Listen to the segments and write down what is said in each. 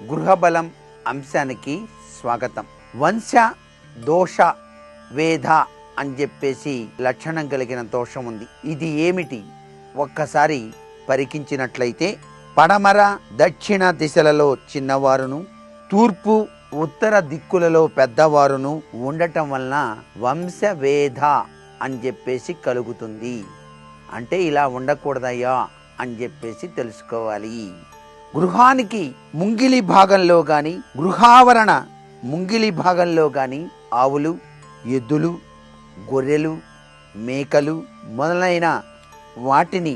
గృహబలం అంశానికి స్వాగతం. వంశ దోష వేద అని చెప్పేసి లక్షణం కలిగిన దోషం ఉంది. ఇది ఏమిటి? ఒక్కసారి పరికించినట్లయితే పడమర దక్షిణ దిశలలో చిన్నవారును, తూర్పు ఉత్తర దిక్కులలో పెద్దవారును ఉండటం వలన వంశవేధ అని చెప్పేసి కలుగుతుంది. అంటే ఇలా ఉండకూడదయ్యా అని చెప్పేసి తెలుసుకోవాలి. గృహానికి ముంగిలి భాగంలో కానీ, గృహావరణ ముంగిలి భాగంలో కానీ ఆవులు, ఎద్దులు, గొర్రెలు, మేకలు మొదలైన వాటిని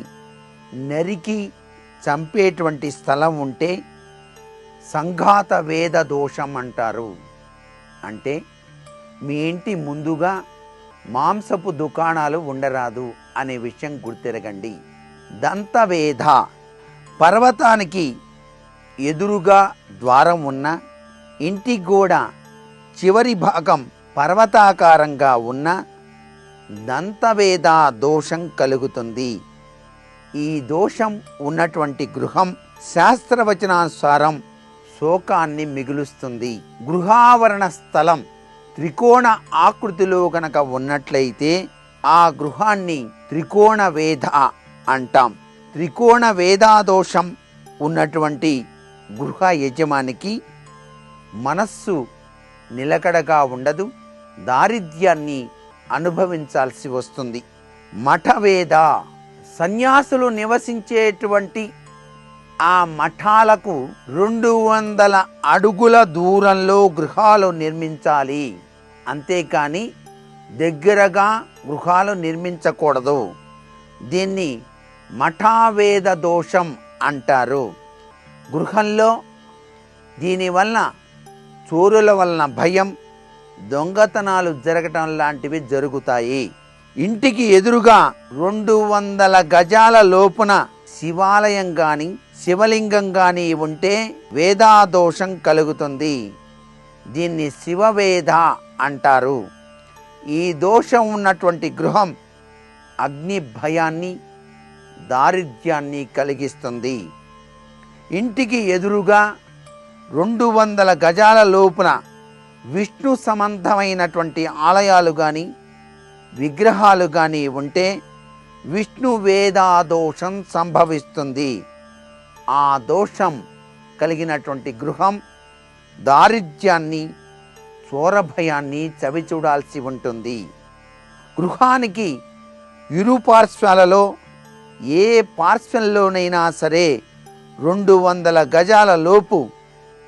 నరికి చంపేటువంటి స్థలం ఉంటే సంఘాత వేద దోషం అంటారు. అంటే మీ ఇంటి ముందుగా మాంసపు దుకాణాలు ఉండరాదు అనే విషయం గుర్తెరగండి. దంతవేద పర్వతానికి ఎదురుగా ద్వారం ఉన్న ఇంటి గోడ చివరి భాగం పర్వతాకారంగా ఉన్న దంతవేద దోషం కలుగుతుంది. ఈ దోషం ఉన్నటువంటి గృహం శాస్త్రవచనానుసారం శోకాన్ని మిగులుస్తుంది. గృహావరణ స్థలం త్రికోణ ఆకృతిలో గనక ఉన్నట్లయితే ఆ గృహాన్ని త్రికోణ వేద అంటాం. త్రికోణ వేదాదోషం ఉన్నటువంటి గృహ యజమానికి మనస్సు నిలకడగా ఉండదు, దారిద్ర్యాన్ని అనుభవించాల్సి వస్తుంది. మఠవేద సన్యాసులు నివసించేటువంటి ఆ మఠాలకు 200 అడుగుల దూరంలో గృహాలు నిర్మించాలి. అంతేకాని దగ్గరగా గృహాలు నిర్మించకూడదు. దీన్ని మఠావేద దోషం అంటారు. గృహంలో దీనివల్ల చోరుల వలన భయం, దొంగతనాలు జరగటం లాంటివి జరుగుతాయి. ఇంటికి ఎదురుగా 200 గజాల లోపున శివాలయం గాని, శివలింగం గాని ఉంటే వేదాదోషం కలుగుతుంది. దీన్ని శివవేద అంటారు. ఈ దోషం ఉన్నటువంటి గృహం అగ్ని భయాన్ని, దారిద్ర్యాన్ని కలిగిస్తుంది. ఇంటికి ఎదురుగా 200 గజాల లోపున విష్ణు సంబంధమైనటువంటి ఆలయాలు కానీ, విగ్రహాలు కానీ ఉంటే విష్ణు వేదాదోషం సంభవిస్తుంది. ఆ దోషం కలిగినటువంటి గృహం దారిద్ర్యాన్ని, చోరభయాన్ని చవిచూడాల్సి ఉంటుంది. గృహానికి ఇరు పార్శ్వాలలో ఏ పార్శ్వంలోనైనా సరే 200 గజాల లోపు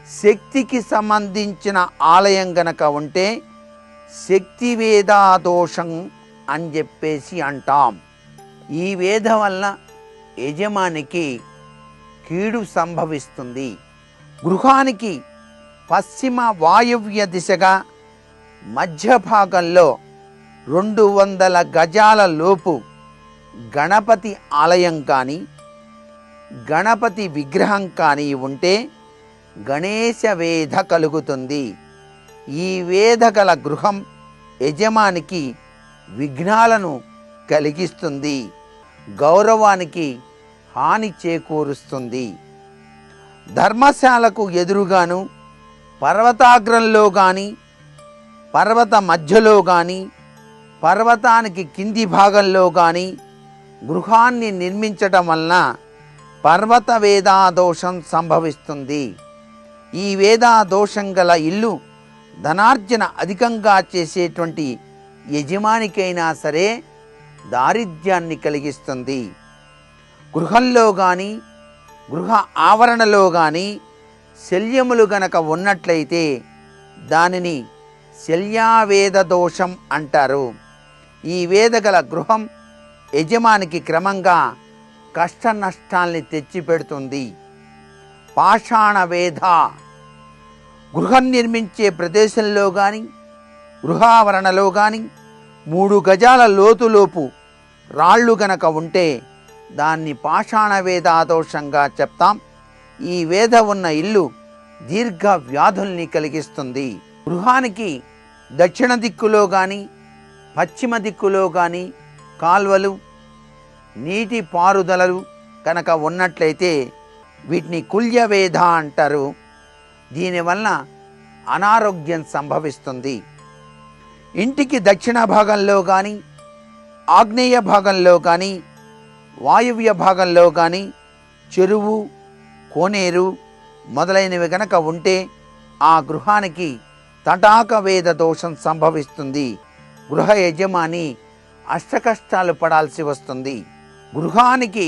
శక్తికి సంబంధించిన ఆలయం గనక ఉంటే శక్తి వేదాదోషం అని చెప్పేసి అంటాం. ఈ వేద వలన యజమానికి కీడు సంభవిస్తుంది. గృహానికి పశ్చిమ వాయువ్య దిశగా మధ్య భాగంలో 200 గజాల లోపు గణపతి ఆలయం కానీ, గణపతి విగ్రహం కానీ ఉంటే గణేశ వేధ కలుగుతుంది. ఈ వేధ గల గృహం యజమానికి విఘ్నాలను కలిగిస్తుంది, గౌరవానికి హాని చేకూరుస్తుంది. ధర్మశాలకు ఎదురుగాను, పర్వతాగ్రంలో కానీ, పర్వత మధ్యలో కానీ, పర్వతానికి కింది భాగంలో కానీ గృహాన్ని నిర్మించటం వలన పర్వత వేదాదోషం సంభవిస్తుంది. ఈ వేదాదోషం గల ఇల్లు ధనార్జన అధికంగా చేసేటువంటి యజమానికైనా సరే దారిద్ర్యాన్ని కలిగిస్తుంది. గృహంలో కానీ, గృహ ఆవరణలో కానీ శల్యములు గనక ఉన్నట్లయితే దానిని శల్యావేద దోషం అంటారు. ఈ వేదగల గృహం యజమానికి క్రమంగా కష్ట నష్టాల్ని తెచ్చిపెడుతుంది. పాషాణ వేద గృహం నిర్మించే ప్రదేశంలో కానీ, గృహావరణలో కానీ 3 గజాల లోతులోపు రాళ్ళు గనక ఉంటే దాన్ని పాషాణ వేదాదోషంగా చెప్తాం. ఈ వేద ఉన్న ఇల్లు దీర్ఘ వ్యాధుల్ని కలిగిస్తుంది. గృహానికి దక్షిణ దిక్కులో కానీ, పశ్చిమ దిక్కులో కానీ కాల్వలు, నీటి పారుదలలు కనుక ఉన్నట్లయితే వీటిని కుల్యవేధ అంటారు. దీనివలన అనారోగ్యం సంభవిస్తుంది. ఇంటికి దక్షిణ భాగంలో కానీ, ఆగ్నేయ భాగంలో కానీ, వాయువ్య భాగంలో కానీ చెరువు, కోనేరు మొదలైనవి గనక ఉంటే ఆ గృహానికి తటాక వేద దోషం సంభవిస్తుంది. గృహ యజమాని అష్టకష్టాలు పడాల్సి వస్తుంది. గృహానికి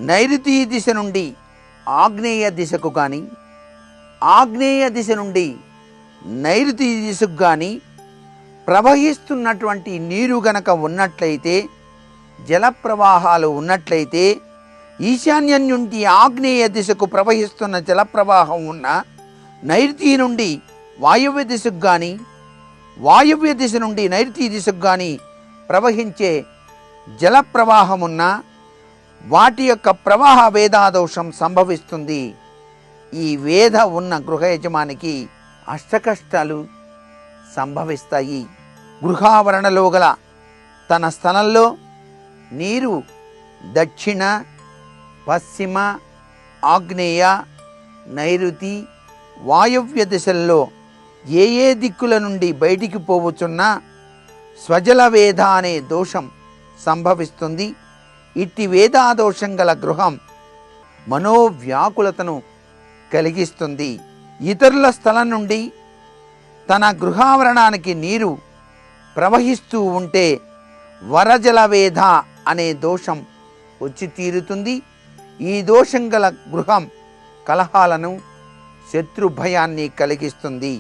నైరుతి దిశ నుండి ఆగ్నేయ దిశకు కానీ, ఆగ్నేయ దిశ నుండి నైరుతి దిశకు కానీ ప్రవహిస్తున్నటువంటి నీరు గనక ఉన్నట్లయితే, జల ప్రవాహాలు ఉన్నట్లయితే, ఈశాన్యం నుండి ఆగ్నేయ దిశకు ప్రవహిస్తున్న జల ప్రవాహం ఉన్న, నైరుతి నుండి వాయువ్య దిశకు కానీ, వాయువ్య దిశ నుండి నైరుతి దిశకు కానీ ప్రవహించే జల ప్రవాహం ఉన్న, వాటి యొక్క ప్రవాహ వేదాదోషం సంభవిస్తుంది. ఈ వేద ఉన్న గృహ యజమానికి అష్టకష్టాలు సంభవిస్తాయి. గృహావరణలో గల తన స్థలంలో నీరు దక్షిణ, పశ్చిమ, ఆగ్నేయ, నైరుతి, వాయువ్య దిశల్లో ఏ ఏ దిక్కుల నుండి బయటికి పోవచ్చున్నా స్వజల వేద అనే దోషం సంభవిస్తుంది. ఇట్టి వేదాదోషం గల గృహం మనోవ్యాకులతను కలిగిస్తుంది. ఇతరుల స్థలం నుండి తన గృహావరణానికి నీరు ప్రవహిస్తూ ఉంటే వరజల వేద అనే దోషం వచ్చి తీరుతుంది. ఈ దోషం గల గృహం కలహాలను, శత్రు భయాన్ని కలిగిస్తుంది.